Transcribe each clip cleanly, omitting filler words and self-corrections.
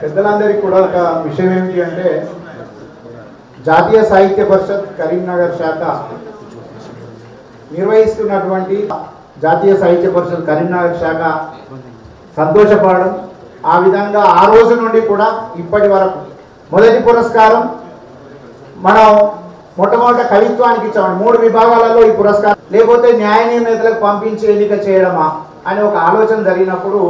పెద్దలందరికీ కూడా ఒక విషయం ఏమిటి అంటే జాతీయ సాహిత్య పరిషత్ కరీంనగర్ శాఖ నిర్వహిస్తున్నటువంటి జాతీయ సాహిత్య పరిషత్ కరీంనగర్ శాఖ సంతోషపడడం, ఆ విధంగా ఆ రోజు నుండి కూడా ఇప్పటి వరకు మొదటి పురస్కారం మనం మొట్టమొదటి కవిత్వానికి ఇచ్చాము. 3 విభాగాలలో ఈ పురస్కారం, లేకపోతే న్యాయ నిర్ణేతలకు పంపించి ఎన్నిక చేయడమా అనే ఒక ఆలోచన జరిగినప్పుడు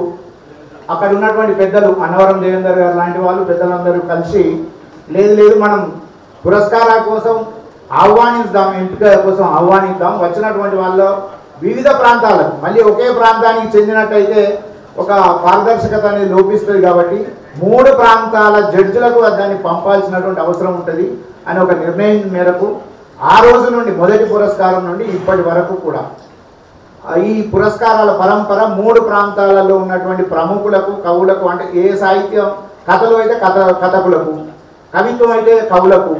అక్కడ ఉన్నటువంటి పెద్దలు అన్నవరం దేవేందర్ గారు లాంటి వాళ్ళు పెద్దలందరూ కలిసి లేదు మనం పురస్కారాల కోసం ఆహ్వానిద్దాం, ఎంపిక కోసం ఆహ్వానిద్దాం, వచ్చినటువంటి వాళ్ళు వివిధ ప్రాంతాలకు, మళ్ళీ ఒకే ప్రాంతానికి చెందినట్టయితే ఒక పారదర్శకత అనేది లోపిస్తుంది కాబట్టి 3 ప్రాంతాల జడ్జిలకు దాన్ని పంపాల్సినటువంటి అవసరం ఉంటుంది అని ఒక నిర్ణయం మేరకు ఆ రోజు నుండి మొదటి పురస్కారం నుండి ఇప్పటి వరకు కూడా ఈ పురస్కారాల పరంపర 3 ప్రాంతాలలో ఉన్నటువంటి ప్రముఖులకు, కవులకు, అంటే ఏ సాహిత్యం కథలు అయితే కథకులకు, కవిత్వం అయితే కవులకు,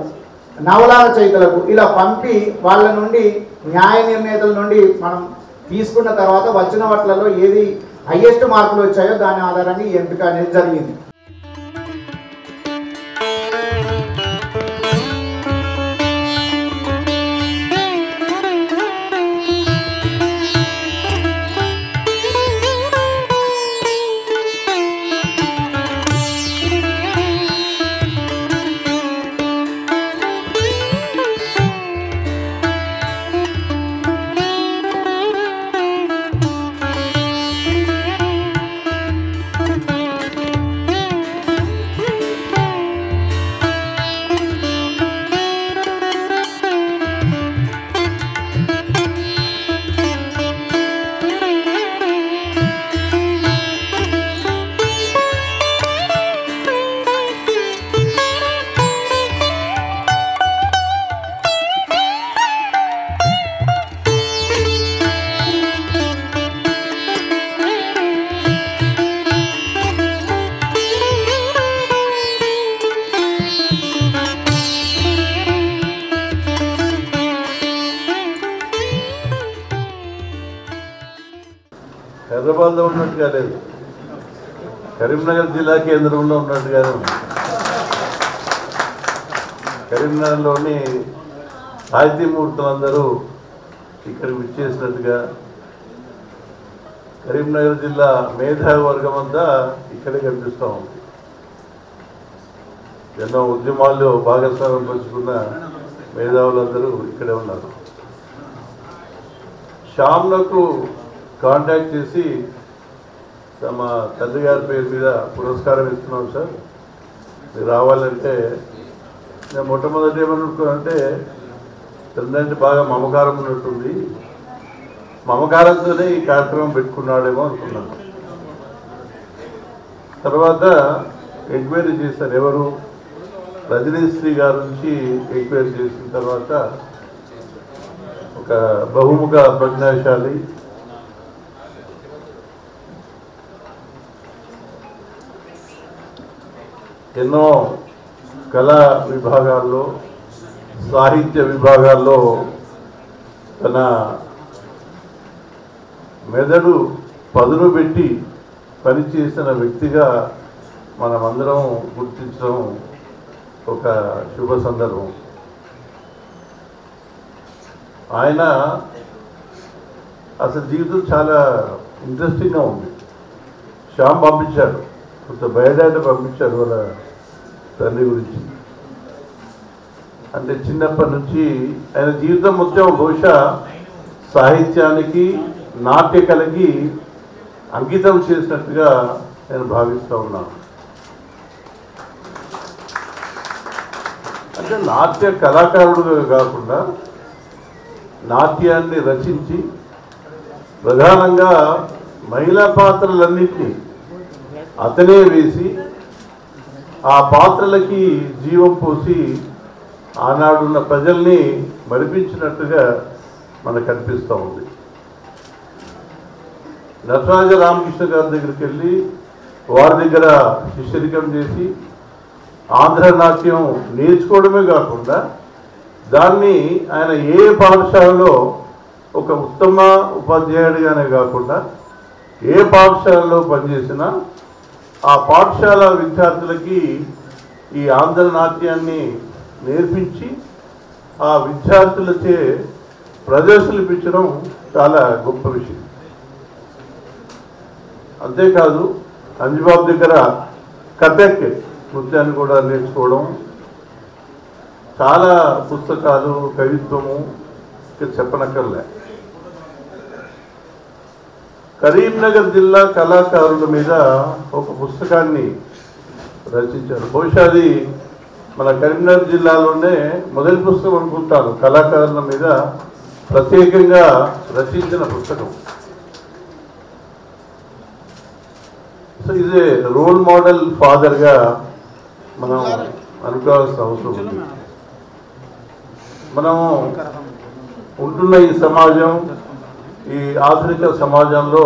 నవలా రచయితలకు ఇలా పంపి వాళ్ళ నుండి న్యాయ నిర్ణేతల నుండి మనం తీసుకున్న తర్వాత వచ్చిన వాటిలలో ఏది హైయెస్ట్ మార్కులు వచ్చాయో దాని ఆధారంగా ఈ ఎంపిక అనేది జరిగింది. హైదరాబాద్లో ఉన్నట్టుగా లేదు, కరీంనగర్ జిల్లా కేంద్రంలో ఉన్నట్టుగానే ఉంది. కరీంనగర్లోని సాహితీమూర్తులందరూ ఇక్కడికి విచ్చేసినట్టుగా, కరీంనగర్ జిల్లా మేధావి వర్గం అంతా ఇక్కడే కనిపిస్తూ ఉంది. ఎన్నో ఉద్యమాల్లో భాగస్వామ్యం పంచుకున్న మేధావులందరూ ఇక్కడే ఉన్నారు. శ్యామ్లకు కాంటాక్ట్ చేసి తమ తండ్రి గారి పేరు మీద పురస్కారం ఇస్తున్నాం సార్, మీరు రావాలంటే నేను మొట్టమొదటి ఏమనుకున్నానంటే తండ్రి బాగా మమకారం ఉన్నట్టుంది, మమకారంతోనే ఈ కార్యక్రమం పెట్టుకున్నాడేమో అనుకున్నాను. తర్వాత ఎంక్వైరీ చేశాను, ఎవరు రజనీశ్రీ గారి నుంచి ఎంక్వైరీ చేసిన తర్వాత ఒక బహుముఖ ప్రజ్ఞాశాలి, ఎన్నో కళా విభాగాల్లో, సాహిత్య విభాగాల్లో తన మెదడు పదును పెట్టి పనిచేసిన వ్యక్తిగా మనమందరం గుర్తించడం ఒక శుభ సందర్భం. ఆయన అసలు జీవితం చాలా ఇంట్రెస్టింగ్గా ఉంది. శ్యామ్ పంపించాడు, కొంత బయోడేటా పంపించాడు వాళ్ళ తండ్రి గురించి. అంటే చిన్నప్పటి నుంచి ఆయన జీవితం మొత్తం బహుశా సాహిత్యానికి, నాట్య కళకి అంకితం చేసినట్టుగా నేను భావిస్తూ ఉన్నాను. అంటే నాట్య కళాకారుడుగా కాకుండా నాట్యాన్ని రచించి ప్రధానంగా మహిళా పాత్రలన్నింటినీ అతనే వేసి ఆ పాత్రలకి జీవం పోసి ఆనాడున్న ప్రజల్ని మరిపించినట్టుగా మనకు అనిపిస్తూ ఉంది. నటరాజ రామకృష్ణ గారి దగ్గరికి వెళ్ళి వారి దగ్గర శిష్యరికం చేసి ఆంధ్ర నాట్యం నేర్చుకోవడమే కాకుండా దాన్ని ఆయన ఏ పాఠశాలలో ఒక ఉత్తమ ఉపాధ్యాయుడిగానే కాకుండా ఏ పాఠశాలలో పనిచేసినా ఆ పాఠశాల విద్యార్థులకి ఈ ఆంధ్ర నాట్యాన్ని నేర్పించి ఆ విద్యార్థులచే ప్రదర్శనలిపించడం చాలా గొప్ప విషయం. అంతేకాదు అంజుబాబు దగ్గర కథక్ నృత్యాన్ని కూడా నేర్చుకోవడం, చాలా పుస్తకాలు, కవిత్వము చెప్పనక్కర్లే. కరీంనగర్ జిల్లా కళాకారుల మీద ఒక పుస్తకాన్ని రచించారు. బహుశా అది మన కరీంనగర్ జిల్లాలోనే మొదటి పుస్తకం అనుకుంటాను కళాకారుల మీద ప్రత్యేకంగా రచించిన పుస్తకం. సో ఇదే రోల్ మోడల్ ఫాదర్గా మనం అనుకోవాల్సిన అవసరం ఉంది. మనము ఉంటున్న ఈ సమాజం, ఈ ఆధునిక సమాజంలో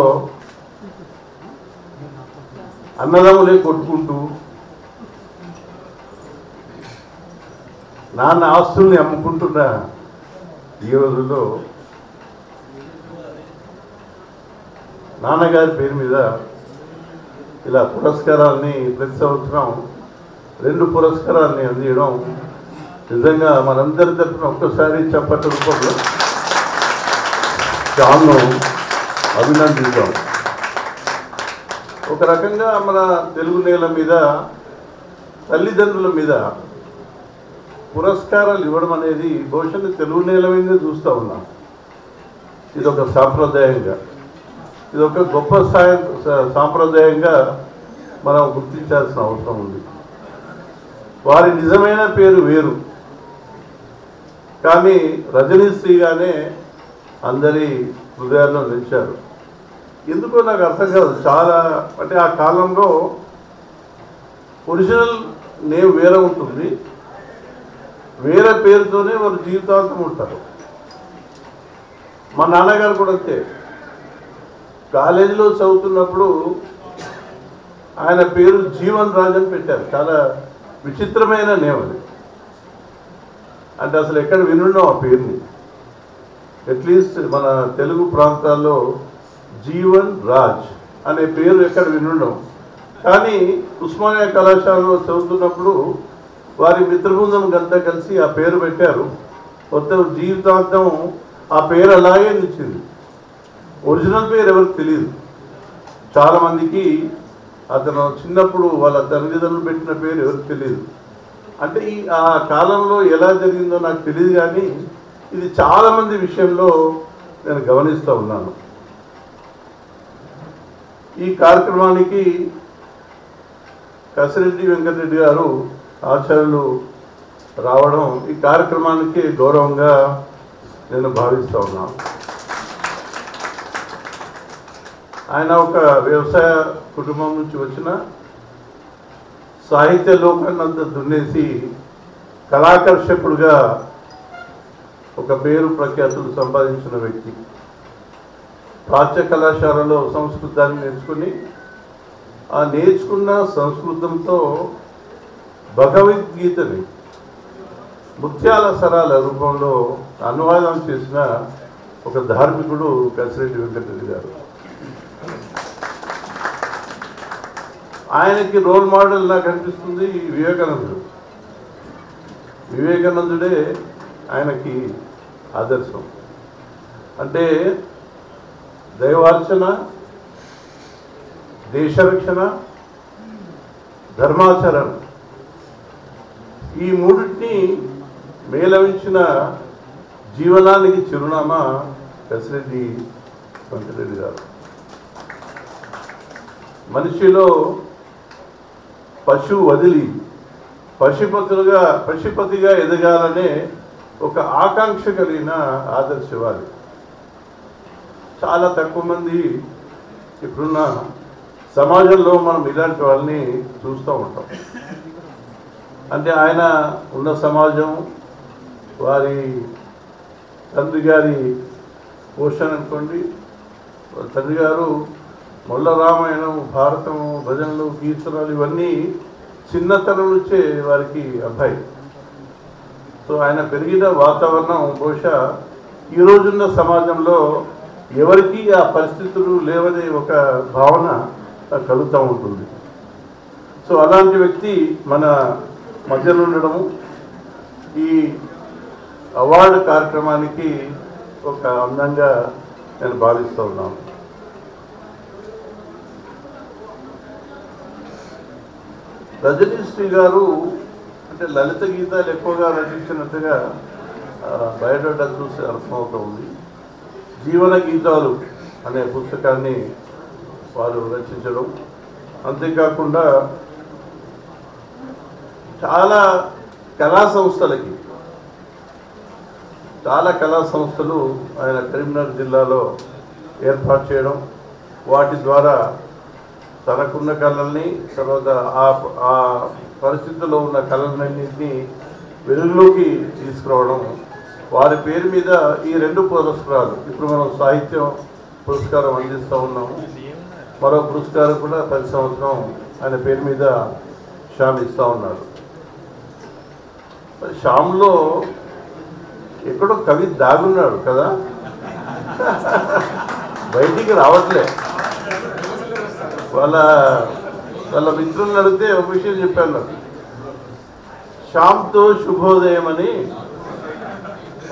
అన్నదమ్ములే కొట్టుకుంటూ నాన్న ఆస్తుల్ని అమ్ముకుంటున్న ఈ రోజుల్లో నాన్నగారి పేరు మీద ఇలా పురస్కారాలని ప్రతి సంవత్సరం 2 పురస్కారాలని అందించడం నిజంగా మనందరి తరఫున ఒక్కసారి చప్పట్ల రూపంలో చాను అభినందిద్దాం. ఒక రకంగా మన తెలుగు నేల మీద తల్లిదండ్రుల మీద పురస్కారాలు ఇవ్వడం అనేది బహుశా తెలుగు నేల మీదే చూస్తూ ఉన్నాం. ఇదొక సాంప్రదాయంగా, ఇదొక గొప్ప సాంప్రదాయంగా మనం గుర్తించాల్సిన అవసరం ఉంది. వారి నిజమైన పేరు వేరు, కానీ రజనీశ్రీగానే అందరి హృదయాల్లో నిలిచారు. ఎందుకో నాకు అర్థం కాదు. చాలా అంటే ఆ కాలంలో ఒరిజినల్ నేమ్ వేరే ఉంటుంది, వేరే పేరుతోనే వారు జీవితాంతం ఉంటారు. మా నాన్నగారు కూడా అంతే. కాలేజీలో చదువుతున్నప్పుడు ఆయన పేరు జీవన్ రాజ్ అని పెట్టారు. చాలా విచిత్రమైన నేమ్ అది. అంటే అసలు ఎక్కడ వినున్నాం ఆ పేరుని. అట్లీస్ట్ మన తెలుగు ప్రాంతాల్లో జీవన్ రాజ్ అనే పేరు ఎక్కడ వినున్నాం. కానీ ఉస్మానియా కళాశాలలో చదువుతున్నప్పుడు వారి మిత్రబృందం అంతా కలిసి ఆ పేరు పెట్టారు. మొత్తం జీవితాంతం ఆ పేరు అలాగే నిలిచింది. ఒరిజినల్ పేరు ఎవరికి తెలియదు. చాలామందికి అతను చిన్నప్పుడు వాళ్ళ తల్లిదండ్రులు పెట్టిన పేరు ఎవరికి తెలియదు. అంటే ఆ కాలంలో ఎలా జరిగిందో నాకు తెలియదు, కానీ ఇది చాలామంది విషయంలో నేను గమనిస్తూ ఉన్నాను. ఈ కార్యక్రమానికి కసిరెడ్డి వెంకటరెడ్డి గారు ఆచార్యులు రావడం ఈ కార్యక్రమానికి గౌరవంగా నేను భావిస్తూ ఉన్నాను. ఆయన ఒక వ్యవసాయ కుటుంబం నుంచి వచ్చిన సాహిత్య లోకాన్నంతా దున్నేసి కళాకర్షకుడుగా ఒక పేరు ప్రఖ్యాతులు సంపాదించిన వ్యక్తి. ప్రాచ్య కళాశాలలో సంస్కృతాన్ని నేర్చుకుని ఆ నేర్చుకున్న సంస్కృతంతో భగవద్గీతని ముత్యాల సరాల రూపంలో అనువాదం చేసిన ఒక ధార్మికుడు కసిరెడ్డి వెంకటరెడ్డి గారు. ఆయనకి రోల్ మోడల్ నాకు అనిపిస్తుంది వివేకానందుడు. వివేకానందుడే ఆయనకి ఆదర్శం. అంటే దైవార్చన, దేశరక్షణ, ధర్మాచరణ ఈ మూడింటిని మేళవించిన జీవనానికి చిరునామా కసిరెడ్డి వెంకటరెడ్డి గారు. మనిషిలో పశువు వదిలి పశుపతిగా ఎదగాలనే ఒక ఆకాంక్ష కలిగిన ఆదర్శవాది. చాలా తక్కువ మంది ఇప్పుడున్న సమాజంలో మనం ఇలాంటి వాళ్ళని చూస్తూ ఉంటాం. అంటే ఆయన ఉన్న సమాజం, వారి తండ్రి గారి పోషణ అనుకోండి. తండ్రి గారు మొల్ల రామాయణం, భారతము, భజనలు, కీర్తనలు ఇవన్నీ చిన్నతనం నుంచే వారికి అబ్బాయి. సో ఆయన పెరిగిన వాతావరణం బహుశా ఈ రోజున్న సమాజంలో ఎవరికి ఆ పరిస్థితులు లేవనే ఒక భావన కలుగుతూ ఉంటుంది. సో అలాంటి వ్యక్తి మన మధ్యలో ఉండడము ఈ అవార్డు కార్యక్రమానికి ఒక అందంగా నేను భావిస్తూ ఉన్నాను. రజనీశ్రీ గారు అంటే లలిత గీతాలు ఎక్కువగా రచించినట్టుగా బయోడేటా చూసి అర్థమవుతుంది. జీవన గీతాలు అనే పుస్తకాన్ని వారు రచించడం, అంతేకాకుండా చాలా కళా సంస్థలు ఆయన కరీంనగర్ జిల్లాలో ఏర్పాటు చేయడం, వాటి ద్వారా తనకున్న కళల్ని తర్వాత ఆ పరిస్థితుల్లో ఉన్న కళలన్నింటినీ వెలుగులోకి తీసుకురావడం, వారి పేరు మీద ఈ 2 పురస్కారాలు ఇప్పుడు మనం సాహిత్యం పురస్కారం అందిస్తూ ఉన్నాము. మరో పురస్కారం కూడా ప్రతి సంవత్సరం ఆయన పేరు మీద శ్యామ్ ఇస్తూ ఉన్నారు. మరి శ్యామ్లో ఎక్కడో కవి దాగున్నాడు కదా, బయటికి రావట్లే. వాళ్ళ మిత్రులను అడిగితే ఒక విషయం చెప్పాను నాకు, శ్యామ్తో శుభోదయం అని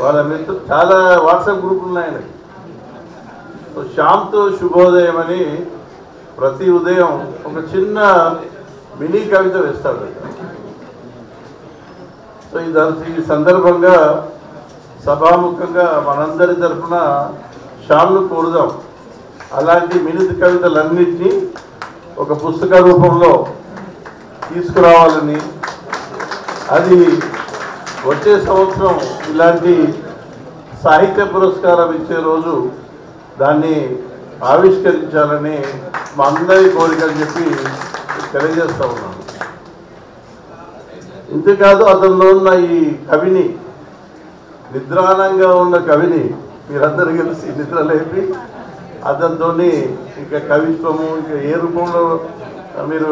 వాళ్ళ మిత్రులు చాలా వాట్సాప్ గ్రూపులు ఉన్నాయి. సో శ్యామ్తో శుభోదయం అని ప్రతి ఉదయం ఒక చిన్న మినీ కవిత వేస్తాడు. సో ఈ సందర్భంగా సభాముఖంగా మనందరి తరఫున శ్యామ్ను కోరుదాం, అలాంటి మినీ కవితలన్నింటినీ ఒక పుస్తక రూపంలో తీసుకురావాలని, అది వచ్చే సంవత్సరం ఇలాంటి సాహిత్య పురస్కారం ఇచ్చే రోజు దాన్ని ఆవిష్కరించాలని మా అందరి కోరికలు చెప్పి తెలియజేస్తూ ఉన్నాను. ఇంతేకాదు అతనిలో ఉన్న ఈ కవిని, నిద్రానంగా ఉన్న కవిని మీరందరూ కలిసి నిద్రలేపి అతనితో ఇక కవిత్వము ఇక ఏ రూపంలో మీరు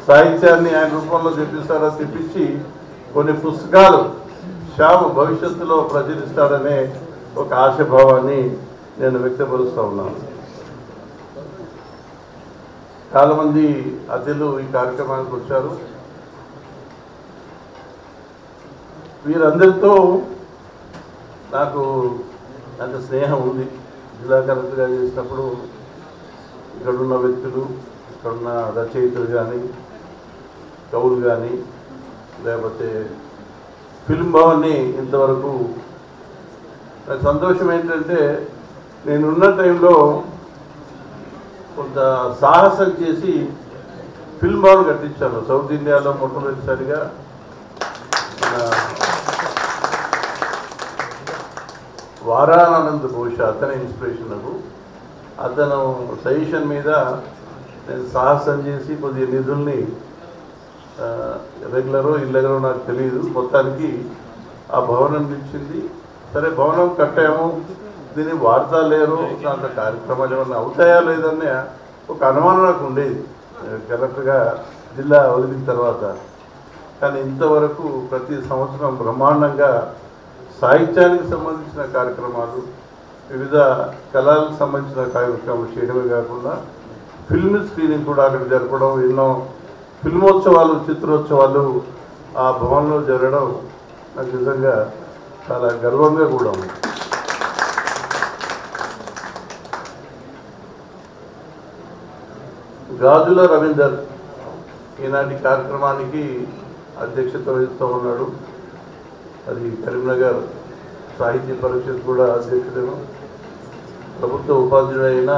సాహిత్యాన్ని ఆయన రూపంలో తెప్పిస్తారో తెప్పించి కొన్ని పుస్తకాలు శ్యామ్ భవిష్యత్తులో ప్రచురిస్తాడనే ఒక ఆశాభావాన్ని నేను వ్యక్తపరుస్తూ ఉన్నాను. చాలామంది అతిథులు ఈ కార్యక్రమానికి వచ్చారు. వీరందరితో నాకు అంత స్నేహం ఉంది. జిల్లా కలెక్టర్గా చేసినప్పుడు ఇక్కడున్న వ్యక్తులు, ఇక్కడున్న రచయితలు కానీ, కవులు కానీ, లేకపోతే ఫిల్మ్ భవన్ని ఇంతవరకు నాకు సంతోషం ఏంటంటే నేనున్న టైంలో కొంత సాహసం చేసి ఫిల్మ్ భవన్ కట్టించాను. సౌత్ ఇండియాలో మొట్టమొదటిసారిగా వారానంద్ ఘోష అతని ఇన్స్పిరేషన్ నాకు, అతను సజెషన్ మీద నేను సాహసం చేసి కొద్దిగా నిధుల్ని రెగ్యులరో ఇల్రెగ్యులరో నాకు తెలియదు, మొత్తానికి ఆ భవనం ఇచ్చింది. సరే భవనం కట్టాము, దీన్ని వార్తా లేరు, దాంట్లో కార్యక్రమాలు ఏమన్నా అవుతాయా లేదనే ఒక అనుమానం నాకు ఉండేది కలెక్టర్గా జిల్లా వదిలిన తర్వాత. కానీ ఇంతవరకు ప్రతి సంవత్సరం బ్రహ్మాండంగా సాహిత్యానికి సంబంధించిన కార్యక్రమాలు, వివిధ కళలకు సంబంధించిన కార్యక్రమాలు చేయడమే కాకుండా ఫిల్మ్ స్క్రీనింగ్ కూడా అక్కడ జరపడం, ఎన్నో ఫిల్మోత్సవాలు, చిత్రోత్సవాలు ఆ భవన్లో జరగడం నాకు నిజంగా చాలా గర్వంగా కూడా ఉంది. గాజుల రవీందర్ ఈనాటి కార్యక్రమానికి అధ్యక్షత వహిస్తూ ఉన్నాడు. అది కరీంనగర్ సాహిత్య పరిషత్ కూడా అధ్యక్షుడేమో. ప్రభుత్వ ఉపాధ్యాయుడైన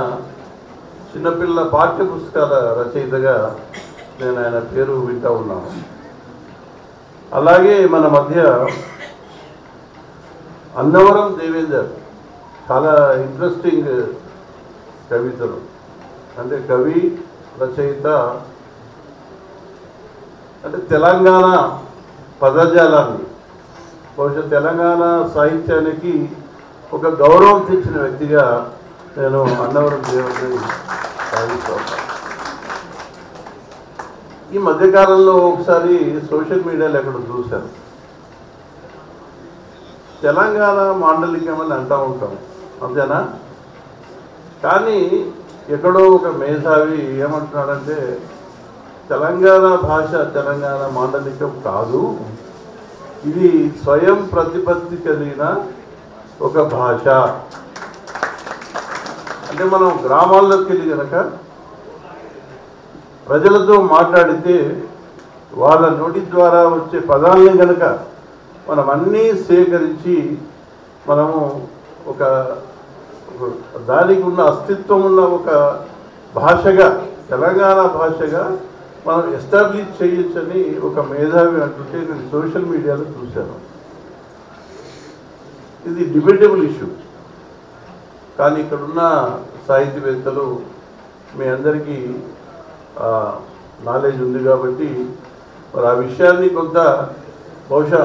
చిన్నపిల్లల పాఠ్య పుస్తకాల రచయితగా నేను ఆయన పేరు వింటూ ఉన్నాను. అలాగే మన మధ్య అన్నవరం దేవేందర్ చాలా ఇంట్రెస్టింగ్ కవితలు, అంటే కవి రచయిత, అంటే తెలంగాణ పదజాలాన్ని, బహుశా తెలంగాణ సాహిత్యానికి ఒక గౌరవం తెచ్చిన వ్యక్తిగా నేను అన్నవరం దేవేందర్ని భావిస్తాను. ఈ మధ్యకాలంలో ఒకసారి సోషల్ మీడియాలో ఎక్కడ చూశాను, తెలంగాణ మాండలికం అని అంటూ ఉంటాం, అంతేనా? కానీ ఎక్కడో ఒక మేధావి ఏమంటున్నాడంటే తెలంగాణ భాష తెలంగాణ మాండలికం కాదు, ఇది స్వయం ప్రతిపత్తి కలిగిన ఒక భాష. అంటే మనం గ్రామాల్లోకి వెళ్ళి కనుక ప్రజలతో మాట్లాడితే వాళ్ళ నోటి ద్వారా వచ్చే పదాలని కనుక మనం అన్నీ సేకరించి మనము ఒక దానికి ఉన్న అస్తిత్వం ఉన్న ఒక భాషగా, తెలంగాణ భాషగా మనం ఎస్టాబ్లిష్ చేయొచ్చని ఒక మేధావి అంటుంటే నేను సోషల్ మీడియాలో చూశాను. ఇది డిబేటబుల్ ఇష్యూ. కానీ ఇక్కడున్న సాహితీవేత్తలు మీ అందరికీ నాలెడ్జ్ ఉంది కాబట్టి మరి ఆ విషయాన్ని కొంత బహుశా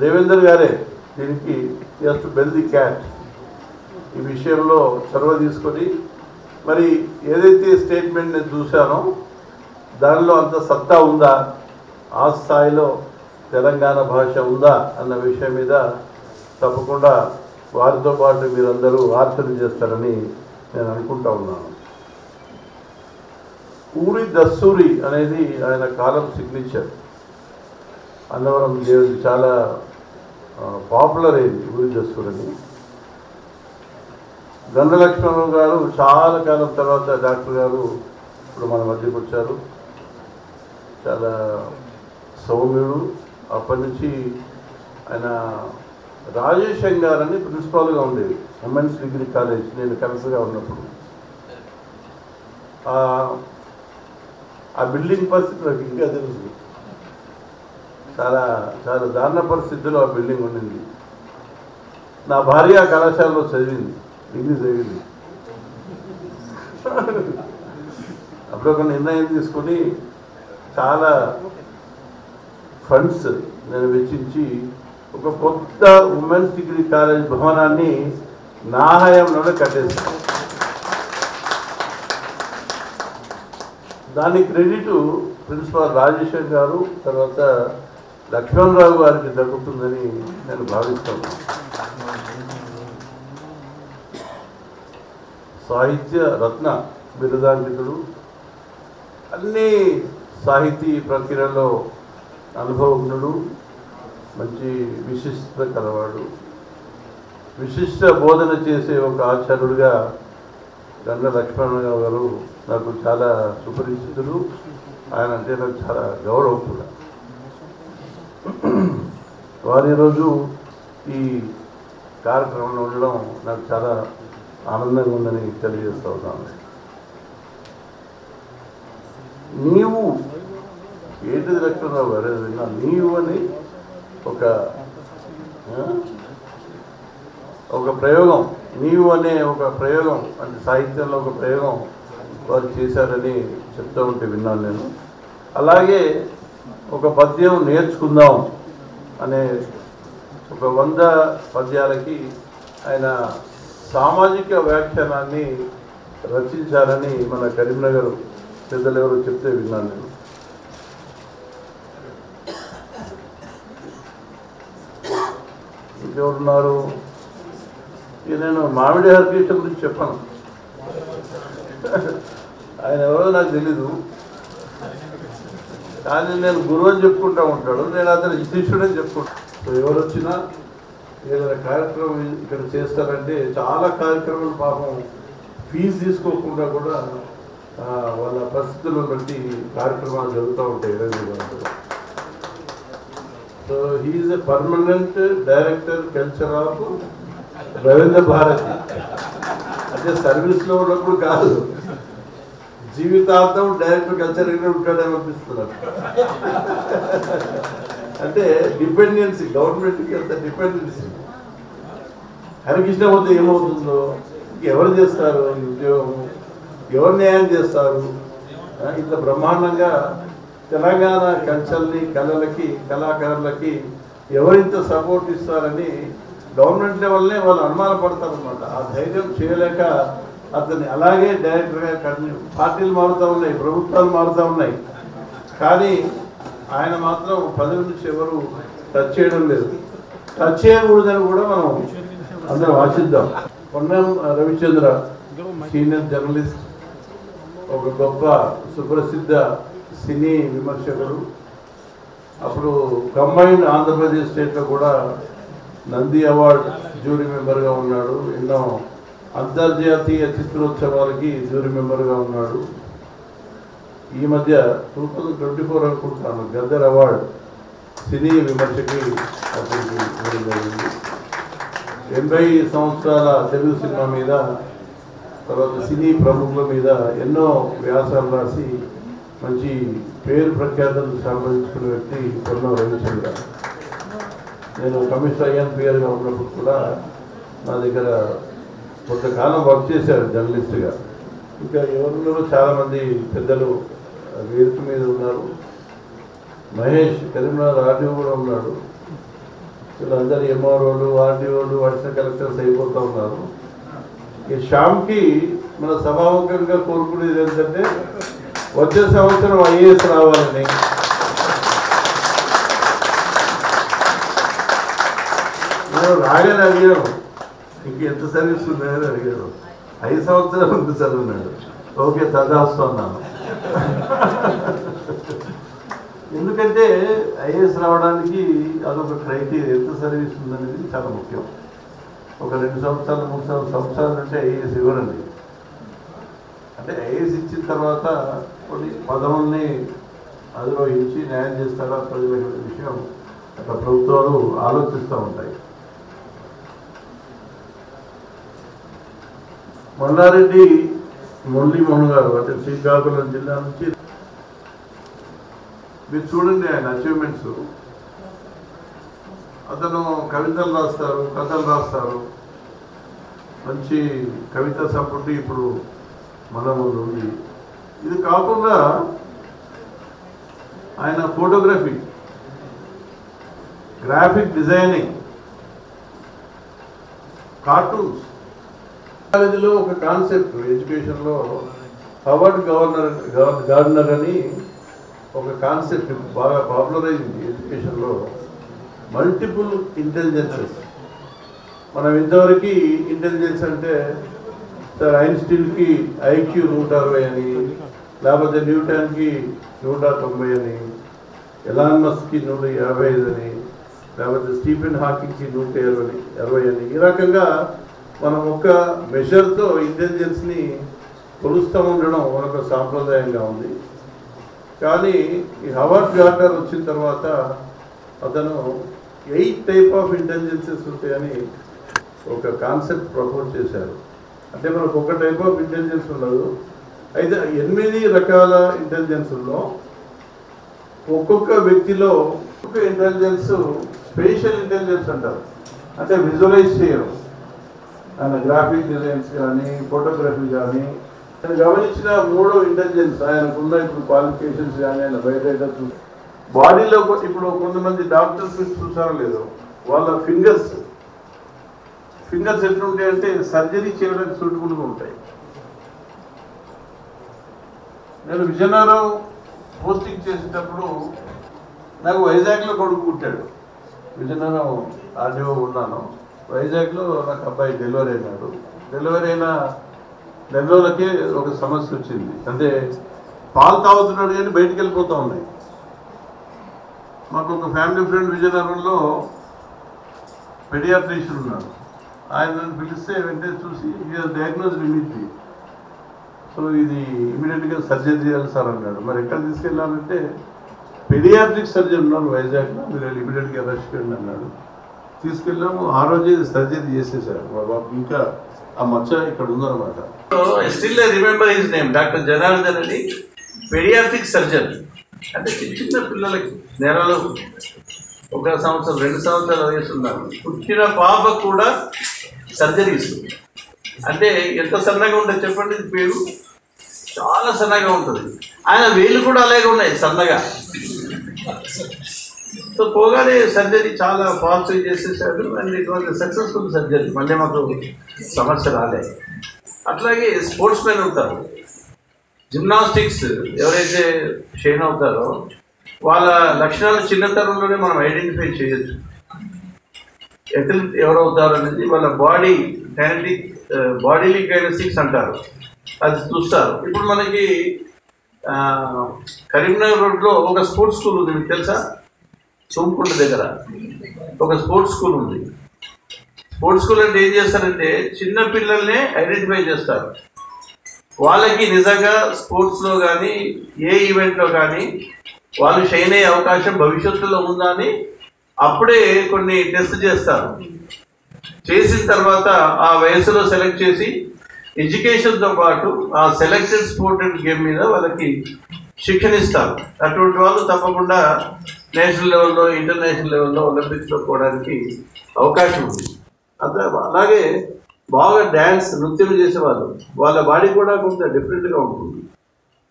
దేవేందర్ గారే దీనికి జస్ట్ బెల్ ది క్యాట్ ఈ విషయంలో చొరవ తీసుకొని మరి ఏదైతే స్టేట్మెంట్ నేను చూశానో దానిలో అంత సత్తా ఉందా, ఆ స్థాయిలో తెలంగాణ భాష ఉందా అన్న విషయం మీద తప్పకుండా వారితో పాటు మీరందరూ ఆర్చన చేస్తారని నేను అనుకుంటా ఉన్నాను. ఊరి దస్తూరి అనేది ఆయన కాలం సిగ్నేచర్. అన్నవరం దేవుడి చాలా పాపులర్ అయింది ఊరి దస్తూరి అని. గంధ లక్ష్మణరావు గారు చాలా కాలం తర్వాత డాక్టర్ గారు ఇప్పుడు మన మధ్యకి వచ్చారు. చాలా సౌమ్యుడు. అప్పటి నుంచి ఆయన రాజేష్ గారు అని ప్రిన్సిపాల్గా ఉండేది ఉమెన్స్ డిగ్రీ కాలేజ్, నేను కలసగా ఉన్నప్పుడు. ఆ బిల్డింగ్ పరిస్థితి నాకు ఇంకా తెలుసు. చాలా చాలా దారుణ పరిస్థితుల్లో ఆ బిల్డింగ్ ఉండింది. నా భార్య కళాశాలలో చదివింది, డిగ్రీ చదివింది. అప్పుడు ఒక నిర్ణయం తీసుకుని చాలా ఫండ్స్ నేను వెచ్చించి ఒక కొత్త ఉమెన్స్ డిగ్రీ కాలేజ్ భవనాన్ని నా హయాంలోనే కట్టేస్తాను. దాని క్రెడిట్ ప్రిన్సిపాల్ రాజేశ్వర్ గారు తర్వాత లక్ష్మణరావు గారికి దక్కుతుందని నేను భావిస్తాను. సాహిత్య రత్న బిరుదాంకితుడు, అన్ని సాహితీ ప్రక్రియలో అనుభవజ్ఞుడు, మంచి విశిష్టత కలవాడు, విశిష్ట బోధన చేసే ఒక ఆచార్యుడిగా గంధ లక్ష్మణరావు గారు నాకు చాలా సుపరిచితుడు. ఆయన అంటే నాకు చాలా గౌరవం కూడా. వారు ఈరోజు ఈ కార్యక్రమంలో ఉండడం నాకు చాలా ఆనందంగా ఉందని తెలియజేస్తూ ఉన్నాను. నీవు ఏంటిది లక్ష్మణరావు గారు విన్నా, నీవు అని ఒక ప్రయోగం, నీవు అనే ఒక ప్రయోగం అంటే సాహిత్యంలో ఒక ప్రయోగం వారు చేశారని చెప్తూ ఉంటే విన్నాను నేను. అలాగే ఒక పద్యం నేర్చుకుందాం అనే ఒక 100 పద్యాలకి ఆయన సామాజిక వ్యాఖ్యానాన్ని రచించారని మన కరీంనగర్ పెద్దలు ఎవరు చెప్తే విన్నాను నేను. ఇంకెవరున్నారు? నేను మామిడి హరికృష్ణ గురించి చెప్పాను. ఆయన ఎవరో నాకు తెలీదు, కానీ నేను గురువు అని చెప్పుకుంటూ ఉంటాడు, నేను అతను శిష్యుడని చెప్పుకుంటాను. సో ఎవరు వచ్చినా ఏదైనా కార్యక్రమం ఇక్కడ చేస్తారంటే చాలా కార్యక్రమాలు పాపం ఫీజు తీసుకోకుండా కూడా వాళ్ళ పరిస్థితులను బట్టి కార్యక్రమాలు జరుగుతూ ఉంటాయి. So he's a permanent director culture of Ravindra Bharati. అంటే సర్వీస్లో ఉన్నప్పుడు కాదు, జీవితాంతం డైరెక్టర్ కల్చర్గా ఉంటాడేమనిపిస్తున్నారు. అంటే డిపెండెన్సీ, గవర్నమెంట్కి అంత డిపెండెన్సీ. హరికృష్ణ పోతే ఏమవుతుందో, ఎవరు చేస్తారు ఈ ఉద్యోగం, ఎవరు న్యాయం చేస్తారు? ఇంత బ్రహ్మాండంగా తెలంగాణ కల్చర్ని, కళలకి, కళాకారులకి ఎవరింత సపోర్ట్ ఇస్తారని గవర్నమెంట్ లెవెల్నే వాళ్ళు అనుమానపడతారనమాట. ఆ ధైర్యం చేయలేక అతన్ని అలాగే డైరెక్టర్గా కంటిన్యూ. పార్టీలు మారుతూ ఉన్నాయి, ప్రభుత్వాలు మారుతూ ఉన్నాయి, కానీ ఆయన మాత్రం పదవి నుంచి ఎవరు టచ్ చేయడం లేదు. టచ్ చేయకూడదని కూడా మనం అందరం ఆశిద్దాం. పొన్నం రవిచంద్ర సీనియర్ జర్నలిస్ట్, ఒక గొప్ప సుప్రసిద్ధ సినీ విమర్శకుడు. అప్పుడు కంబైన్డ్ ఆంధ్రప్రదేశ్ స్టేట్లో కూడా నంది అవార్డ్ జ్యూరీ మెంబర్గా ఉన్నాడు. ఎన్నో అంతర్జాతీయ చిత్రోత్సవాలకి జ్యూరీ మెంబర్గా ఉన్నాడు. ఈ మధ్య 2024 అనుకుంటున్నాను గద్దర్ అవార్డ్ సినీ విమర్శకి అతనికి ఇవ్వడం జరిగింది. 80 సంవత్సరాల తెలుగు సినిమా మీద, తర్వాత సినీ ప్రముఖుల మీద ఎన్నో వ్యాసాలు రాసి మంచి పేరు ప్రఖ్యాతలు సంపాదించుకున్న వ్యక్తి పొన్నం రవిచంద్ర. నేను కమిషనర్ ఐఎన్పిఆర్గా ఉన్నప్పుడు కూడా నా దగ్గర కొంతకాలం వర్క్ చేశారు జర్నలిస్ట్గా. ఇంకా ఎవరున్నారో చాలామంది పెద్దలు వేదిక మీద ఉన్నారు. మహేష్ కరీంనగర్ ఆర్డీఓ కూడా ఉన్నాడు. వీళ్ళందరూ ఎంఆర్ఓలు, ఆర్డీఓలు, అడిషనల్ కలెక్టర్స్ అయిపోతూ ఉన్నారు. ఈ శ్యామ్కి మన సభాముఖంగా కోరుకునేది ఏంటంటే వచ్చే సంవత్సరం ఐఏఎస్ రావాలని. నేను రాగానే అడిగాను, ఇంక ఎంత సర్వీస్ ఉన్నాయని అడిగాను. 5 సంవత్సరాలు ఉంది సార్ అన్నాడు. ఓకే తదాస్తున్నాను. ఎందుకంటే ఐఏఎస్ రావడానికి అదొక క్రైటీరియా, ఎంత సర్వీస్ ఉందనేది చాలా ముఖ్యం. ఒక 2 సంవత్సరాలు 3 సంవత్సరాలు అంటే ఐఏఎస్ ఇవ్వరండి. అంటే ఐఏఎస్ ఇచ్చిన తర్వాత కొన్ని పదవుల్ని అధిరోహించి న్యాయం చేస్తారా ప్రజల విషయం అక్కడ ప్రభుత్వాలు ఆలోచిస్తూ ఉంటాయి. మల్లారెడ్డి మురళీమోహన్ గారు అంటే శ్రీకాకుళం జిల్లా నుంచి మీరు చూడండి ఆయన అచీవ్మెంట్స్. అతను కవితలు రాస్తారు, కథలు రాస్తారు, మంచి కవితా సంపుటి ఇప్పుడు మన ముందు ఉంది. ఇది కాకుండా ఆయన ఫోటోగ్రఫీ, గ్రాఫిక్ డిజైనింగ్, కార్టూన్స్. కాలేజీలో ఒక కాన్సెప్ట్ ఎడ్యుకేషన్లో హవర్డ్ గార్డనర్ అని ఒక కాన్సెప్ట్ బాగా పాపులర్ అయింది ఎడ్యుకేషన్లో. Multiple intelligences. మనం ఇంతవరకు ఇంటెలిజెన్స్ అంటే సార్ ఐన్స్టీన్కి ఐక్యూ 160 అని, లేకపోతే న్యూటన్కి 190 అని, ఎలాన్ మస్క్కి 155 అని, లేకపోతే స్టీఫెన్ హాకింగ్కి 160 అని, ఈ రకంగా మనం ఒక మెజర్తో ఇంటెలిజెన్స్ని కొలుస్తూ ఉండడం మనకు సాంప్రదాయంగా ఉంది. కానీ ఈ హవర్డ్ గార్డనర్ వచ్చిన తర్వాత అతను 8 టైప్ ఆఫ్ ఇంటెలిజెన్సెస్ ఉంటాయని ఒక కాన్సెప్ట్ ప్రపోజ్ చేశారు. అంటే మనకు ఒక టైప్ ఆఫ్ ఇంటెలిజెన్స్ ఉండదు, అయితే 8 రకాల ఇంటెలిజెన్స్లో ఒక్కొక్క వ్యక్తిలో ఒక్కొక్క ఇంటెలిజెన్స్ స్పేషియల్ ఇంటెలిజెన్స్ అంటారు. అంటే విజువలైజ్ చేయడం, ఆయన గ్రాఫిక్ డిజైన్స్ కానీ ఫోటోగ్రఫీ కానీ. నేను గమనించిన 3 ఇంటెలిజెన్స్ ఆయనకున్న ఇప్పుడు క్వాలిఫికేషన్స్ కానీ ఆయన బయట బాడీలో ఇప్పుడు కొంతమంది డాక్టర్స్ చూసారో లేదో వాళ్ళ ఫింగర్స్ ఎట్లుంటాయంటే సర్జరీ చేయడానికి సూటబుల్గా ఉంటాయి. నేను విజయనగరం పోస్టింగ్ చేసేటప్పుడు నాకు వైజాగ్లో కొడుకు పుట్టాడు. విజయనగరం ఆర్డీఓ ఉన్నాను. వైజాగ్లో నాకు అబ్బాయి డెలివరీ అయినాడు. డెలివరీ అయిన 2 రోజులకే ఒక సమస్య వచ్చింది. అంటే పాలు తాగుతున్నాడు కానీ బయటికి వెళ్ళిపోతూ ఉన్నాయి. మాకు ఒక ఫ్యామిలీ ఫ్రెండ్ విజయనగరంలో పెడియాట్రిషియన్ ఉన్నాడు. ఆయన పిలిస్తే వెంటనే చూసి డయాగ్నోజ్ ఇమీడియట్లీ. సో ఇది ఇమీడియట్గా సర్జరీ చేయాలి సార్ అన్నాడు. మరి ఎక్కడ తీసుకెళ్ళాలంటే పెడియాట్రిక్ సర్జన్ ఉన్నాడు వైజాగ్లో, మీరు ఇమీడియట్గా రష్కి వెళ్ళి అన్నాడు. తీసుకెళ్ళాము. ఆ రోజే సర్జరీ చేసేసారు. ఇంకా ఆ మచ్చ ఇక్కడ ఉందన్నమాట. Still I remember his name, doctor Janardhan అని, పెడియాట్రిక్ సర్జన్. అంటే చిన్న పిల్లలకి నెలలు 1 సంవత్సరం 2 సంవత్సరాల వయసు ఉన్నారు, పుట్టిన పాప కూడా సర్జరీస్. అంటే ఎంత సన్నగా ఉంటుంది చెప్పండి, పేరు చాలా సన్నగా ఉంటుంది. ఆయన వేలు కూడా అలాగే ఉన్నాయి సన్నగా. సో పోగానే సర్జరీ చాలా ఫాస్ట్గా చేసేసాడు. అండ్ ఇటువంటి సక్సెస్ఫుల్ సర్జరీ, మళ్ళీ మాకు సమస్య రాలే. అట్లాగే స్పోర్ట్స్ మెన్ ఉంటారు, జిమ్నాస్టిక్స్ ఎవరైతే షైన్ అవుతారో వాళ్ళ లక్షణాలు చిన్నతనంలోనే మనం ఐడెంటిఫై చేయొచ్చు. ఎథ్లీట్ ఎవరవుతారు అనేది వాళ్ళ బాడీలీ కైనెస్టిక్స్ అంటారు. అది చూస్తారు. ఇప్పుడు మనకి కరీంనగర్ రోడ్లో ఒక స్పోర్ట్స్ స్కూల్ ఉంది, మీకు తెలుసా? సోంకుంట దగ్గర ఒక స్పోర్ట్స్ స్కూల్ ఉంది. స్పోర్ట్స్ స్కూల్ అంటే ఏం చేస్తారంటే చిన్న పిల్లల్నే ఐడెంటిఫై చేస్తారు. వాళ్ళకి నిజంగా స్పోర్ట్స్లో కానీ ఏ ఈవెంట్లో కానీ వాళ్ళు షైన్ అయ్యే అవకాశం భవిష్యత్తులో ఉందా అని అప్పుడే కొన్ని టెస్ట్ చేస్తారు. చేసిన తర్వాత ఆ వయసులో సెలెక్ట్ చేసి ఎడ్యుకేషన్తో పాటు ఆ సెలెక్టెడ్ స్పోర్ట్ అండ్ గేమ్ మీద వాళ్ళకి శిక్షణ ఇస్తారు. అటువంటి వాళ్ళు తప్పకుండా నేషనల్ లెవెల్లో, ఇంటర్నేషనల్ లెవెల్లో, ఒలింపిక్స్లో పోవడానికి అవకాశం ఉంది. అలాగే బాగా డ్యాన్స్, నృత్యం చేసేవాళ్ళు వాళ్ళ బాడీ కూడా కొంత డిఫరెంట్గా ఉంటుంది.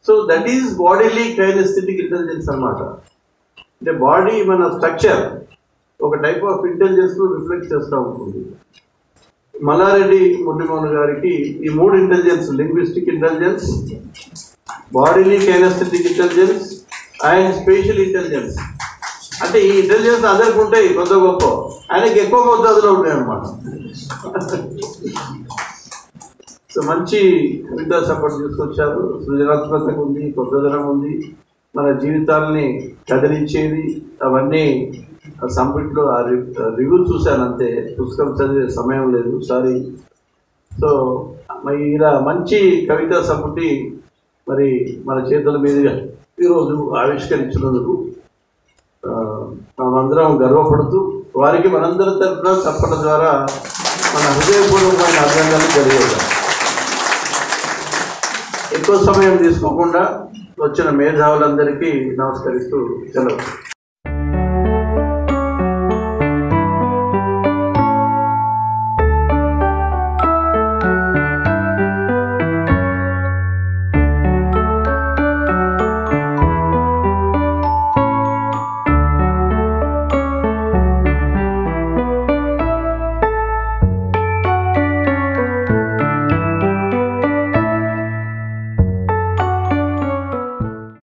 So that is bodily kinesthetic intelligence అన్నమాట. అంటే బాడీ మన స్ట్రక్చర్ ఒక టైప్ ఆఫ్ ఇంటెలిజెన్స్ రిఫ్లెక్ట్ చేస్తూ ఉంటుంది. మల్లారెడ్డి మురళీమోహన్ గారికి ఈ 3 intelligence, linguistic intelligence, bodily kinesthetic intelligence and spatial intelligence, అంటే ఈ ఇంటెలిజెన్స్ అందరికి ఉంటాయి కొద్ది గొప్ప, ఆయనకి ఎక్కువ మోతాదులో ఉంటాయి అన్నమాట. సో మంచి కవితా సపోర్ట్ తీసుకొచ్చారు. సృజనాత్మకత ఉంది, కొత్తదనం ఉంది, మన జీవితాలని కదిలించేది. అవన్నీ సంపుట్లో ఆ రివ్యూ చూశాను అంతే, పుస్తకం చదివే సమయం లేదు, సారీ. సో మరి ఇలా మంచి కవితా సంపుటి మరి మన చేతుల మీదుగా ఈరోజు ఆవిష్కరించినందుకు మనమందరం గర్వపడుతూ వారికి మనందరి తరఫున చప్పట్ల ద్వారా మన హృదయపూర్వకమైన అభినందనలు తెలియజేద్దాం. ఎక్కువ సమయం తీసుకోకుండా వచ్చిన మేధావులందరికీ నమస్కరిస్తూ సెలవు.